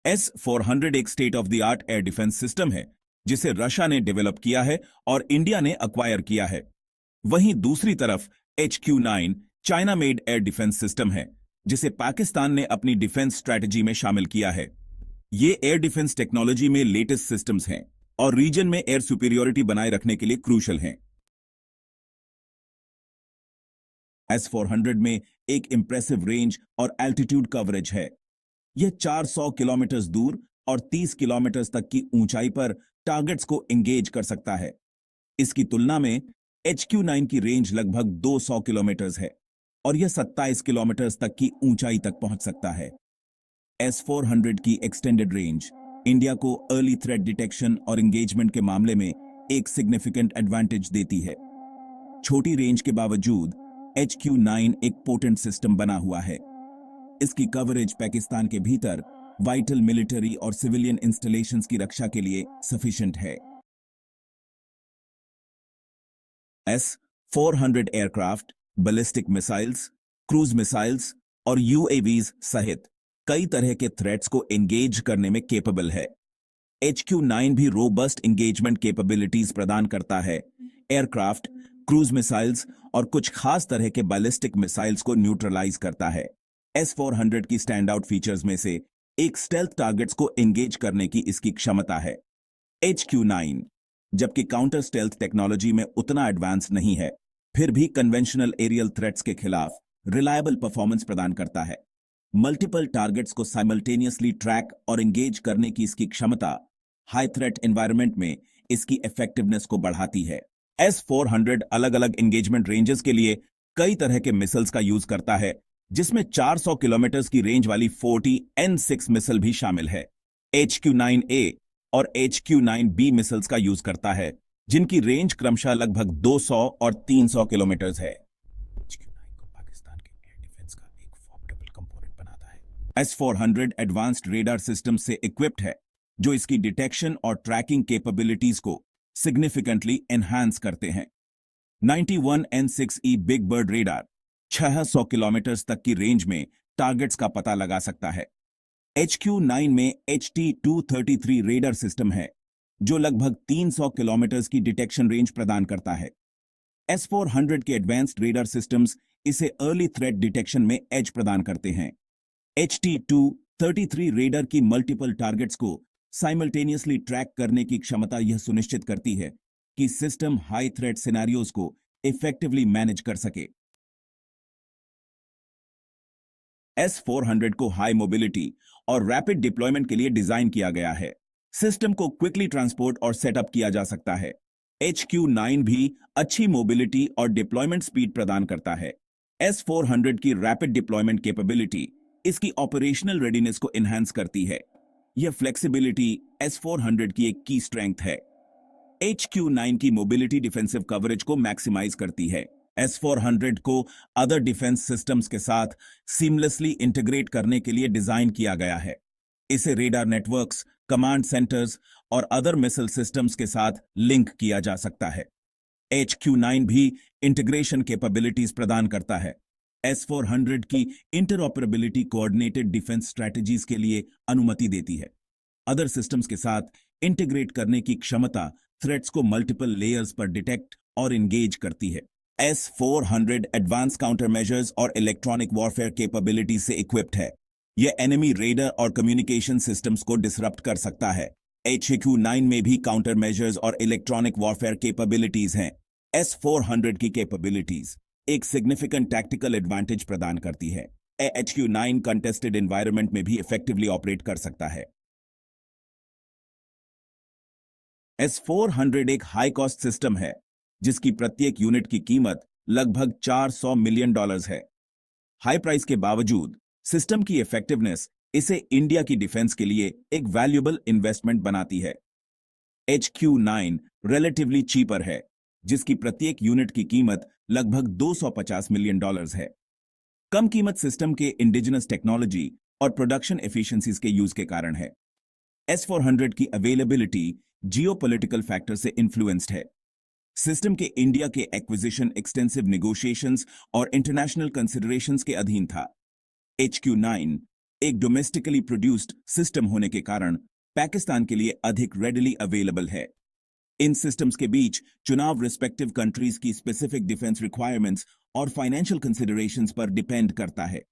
S-400 एक state of the art air defence system है जिसे रशिया ने डेवलप किया है और इंडिया ने अक्वायर किया है। वहीं दूसरी तरफ HQ-9 China made air defence system है जिसे पाकिस्तान ने अपनी डिफेंस स्ट्रैटेजी में शामिल किया है। ये एयर डिफेंस टेक्नोलॉजी में लेटेस्ट सिस्टम्स हैं और रीजन में एयर सुपीरियोरिटी बनाए रखने के लिए क्रूशल हैं। S-400 में एक इंप्रेसिव रेंज और एल्टीट्यूड कवरेज है। यह 400 किलोमीटर दूर और 30 किलोमीटर तक की ऊंचाई पर टारगेट्स को एंगेज कर सकता है। इसकी तुलना में HQ-9 की रेंज लगभग 200 किलोमीटर है और यह 27 किलोमीटर तक की ऊंचाई तक पहुंच सकता है। S-400 की एक्सटेंडेड रेंज इंडिया को अर्ली थ्रेट डिटेक्शन और एंगेजमेंट के मामले में एक सिग्निफिकेंट एडवांटेज देती है। छोटी रेंज के बावजूद HQ-9 एक पोटेंट सिस्टम बना हुआ है। इसकी कवरेज पाकिस्तान के भीतर वाइटल मिलिट्री और सिविलियन इंस्टॉलेशंस की रक्षा के लिए सफिशिएंट है। S-400 aircraft ballistic missiles, cruise missiles और UAVs सहित कई तरह के थ्रेट्स को एंगेज करने में केपेबल है। HQ-9 भी रोबस्ट एंगेजमेंट कैपेबिलिटीज प्रदान करता है। एयरक्राफ्ट, क्रूज मिसाइल्स और कुछ खास तरह के बैलिस्टिक मिसाइल्स को न्यूट्रलाइज करता है। S-400 की स्टैंड आउट फीचर्स में से एक स्टेल्थ टारगेट्स को एंगेज करने की इसकी क्षमता है। HQ-9 जबकि काउंटर स्टेल्थ टेक्नोलॉजी में उतना एडवांस नहीं है, फिर भी कन्वेंशनल एरियल थ्रेट्स के खिलाफ रिलायबल परफॉर्मेंस प्रदान करता है। मल्टीपल टारगेट्स को साइमल्टेनियसली ट्रैक और एंगेज करने की इसकी क्षमता हाई थ्रेट एनवायरनमेंट में इसकी इफेक्टिवनेस को बढ़ाती है। S-400 अलग अलग एंगेजमेंट रेंजेस के लिए कई तरह के मिसाइल्स का यूज करता है, जिसमें 400 किलोमीटर की रेंज वाली 40 N6 मिसाइल भी शामिल है। HQ-9A और HQ-9B मिसाइल्स का यूज करता है, जिनकी रेंज क्रमशः लगभग 200 और 300 किलोमीटर है। HQ-9 को पाकिस्तान के एयर डिफेंस का एक फॉर्मिडेबल कंपोनेंट बनाता है। S-400 एडवांस्ड रेडार सिस्टम से इक्विप्ड है, जो इसकी डिटेक्शन और ट्रैकिंग कैपेबिलिटीज को सिग्निफिकेंटली एनहांस करते हैं। 91 N6E big bird radar 600 kilometre तक की रेंज में टारगेट्स का पता लगा सकता है। HQ-9 में HT-233 रेडार सिस्टम है, जो लगभग 300 किलोमीटर की डिटेक्शन रेंज प्रदान करता है। S-400 के एडवांस्ड रेडार सिस्टम्स इसे अर्ली थ्रेट डिटेक्शन में एज प्रदान करते हैं। HT-233 रेडार की मल्टीपल टारगेट्स को साइमल्टेनियसली ट्रैक करने की क्षमता यह सुनिश्चित करती है कि सिस्टम हाई थ्रेट सिनेरियोज को इफेक्टिवली मैनेज कर सके। S-400 को हाई मोबिलिटी और रैपिड डिप्लॉयमेंट के लिए डिजाइन किया गया है। सिस्टम को क्विकली ट्रांसपोर्ट और सेटअप किया जा सकता है। HQ-9 भी अच्छी मोबिलिटी और डिप्लॉयमेंट स्पीड प्रदान करता है। S-400 की रैपिड डिप्लॉयमेंट कैपेबिलिटी इसकी ऑपरेशनल रेडीनेस को एनहांस करती है। यह फ्लेक्सिबिलिटी S-400 की एक की स्ट्रेंथ है। HQ-9 की मोबिलिटी डिफेंसिव कवरेज को मैक्सिमाइज करती है। S-400 को अदर डिफेंस सिस्टम्स के साथ सीमलेसली इंटीग्रेट करने के लिए डिजाइन किया गया है। इसे रेडार नेटवर्क्स, कमांड सेंटर्स और अदर मिसाइल सिस्टम्स के साथ लिंक किया जा सकता है। HQ-9 भी इंटीग्रेशन कैपेबिलिटीज प्रदान करता है। S-400 की इंटरऑपरेबिलिटी कोऑर्डिनेटेड डिफेंस स्ट्रेटजीज के लिए अनुमति देती है। अदर सिस्टम्स के साथ इंटीग्रेट करने की क्षमता थ्रेट्स को मल्टीपल लेयर्स पर डिटेक्ट और एंगेज करती है। S-400 एडवांस काउंटर मेजर्स और इलेक्ट्रॉनिक वॉरफेयर कैपेबिलिटी से इक्विप्ड है। यह एनिमी रेडर और कम्युनिकेशन सिस्टम्स को डिसरप्ट कर सकता है। HQ-9 में भी काउंटर मेजर्स और इलेक्ट्रॉनिक वॉरफेयर कैपेबिलिटीज हैं। S-400 की कैपेबिलिटीज एक सिग्निफिकेंट टैक्टिकल एडवांटेज प्रदान करती है। HQ-9 कंटेस्टेड एनवायरनमेंट में भी इफेक्टिवली ऑपरेट कर सकता है। S-400 एक हाई कॉस्ट सिस्टम है, जिसकी प्रत्येक यूनिट की कीमत लगभग $400 मिलियन है। हाई प्राइस के बावजूद सिस्टम की इफेक्टिवनेस इसे इंडिया की डिफेंस के लिए एक वैल्यूएबल इन्वेस्टमेंट बनाती है। HQ-9 रिलेटिवली चीपर है, जिसकी प्रत्येक यूनिट की कीमत लगभग $250 मिलियन है। कम कीमत सिस्टम के इंडिजिनस टेक्नोलॉजी और प्रोडक्शन एफिशिएंसीज के यूज के कारण है। S-400 की अवेलेबिलिटी जियोपॉलिटिकल फैक्टर से इन्फ्लुएंस्ड है। सिस्टम के इंडिया के एक्विजिशन एक्सटेंसिव नेगोशिएशंस और इंटरनेशनल कंसिडरेशंस के अधीन था। HQ-9 एक डोमेस्टिकली प्रोड्यूस्ड सिस्टम होने के कारण पाकिस्तान के लिए अधिक रेडिली अवेलेबल है। इन सिस्टम्स के बीच चुनाव रिस्पेक्टिव कंट्रीज की स्पेसिफिक डिफेंस रिक्वायरमेंट्स और फाइनेंशियल कंसिडरेशंस पर डिपेंड करता है।